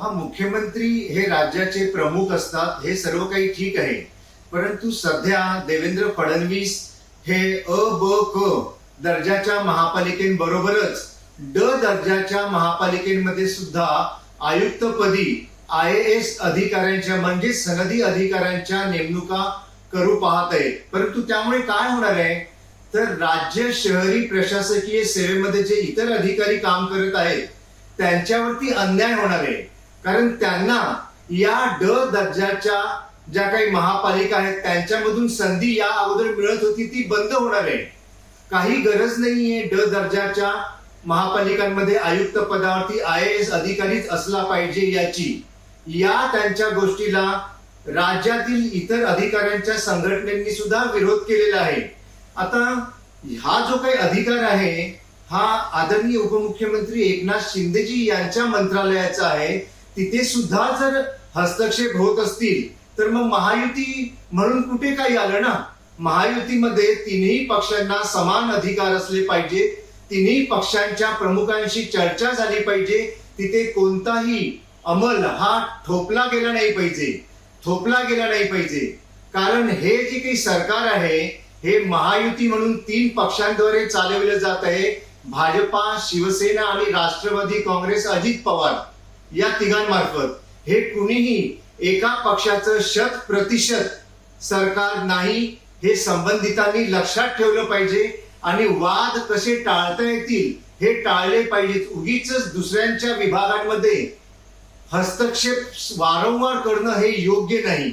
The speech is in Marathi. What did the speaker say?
हा, मुख्यमंत्री हे राज्याचे प्रमुख असतात, हे सर्व काही ठीक आहे. परंतु सध्या देवेंद्र फडणवीस हे अ ब क दर्जाच्या महापालिकेबरोबरच ड दर्जाच्या महापालिकेमध्ये सुद्धा आयुक्तपदी IAS अधिकाऱ्यांच्या म्हणजे सनदी अधिकाऱ्यांच्या नेमणुका करू पाहत आहे. परंतु त्यामुळे काय होणार आहे तर राज्य शहरी प्रशासकीय सेवेमध्ये जे इतर अधिकारी काम करत आहेत त्यांच्यावरती अन्याय होणार आहे. कारण त्यांना या ड दर्जाच्या ज्या काही महापालिका आहेत त्यांच्यामधून संधी या अगोदर मिळत होती ती बंद होणार आहे. काही गरज नाहीये ड दर्जाच्या महापालिकांमध्ये आयुक्त पदावरती IAS अधिकारीच असला पाहिजे याची. या त्यांच्या गोष्टीला राज्यातील इतर अधिकाऱ्यांच्या संघटनेनी सुद्धा विरोध केलेला आहे. आता हा जो काही अधिकार आहे हा आदरणीय उपमुख्यमंत्री एकनाथ शिंदेजी यांच्या मंत्रालयाचा आहे. तिथे सुद्धा जर हस्तक्षेप होत असतील तर मग महायुती म्हणून कुठे काही आलं ना. महायुतीमध्ये तिन्ही पक्षांना समान अधिकार असले पाहिजे. तिन्ही पक्षांच्या प्रमुखांशी चर्चा झाली पाहिजे. तिथे कोणताही अंमल हा थोपला गेला नाही पाहिजे. कारण हे जे काही सरकार आहे हे महायुती म्हणून 3 पक्षांद्वारे चालवलं जात आहे. भाजपा, शिवसेना आणि राष्ट्रवादी काँग्रेस, अजित पवार या तिघांमार्फत. हे कुणीही एका पक्षाचं 100% सरकार नाही हे संबंधितांनी लक्षात ठेवलं पाहिजे आणि वाद कसे टाळता येतील हे टाळले पाहिजेत. उगीच दुसऱ्यांच्या विभागांमध्ये हस्तक्षेप वारंवार करणं हे योग्य नाही.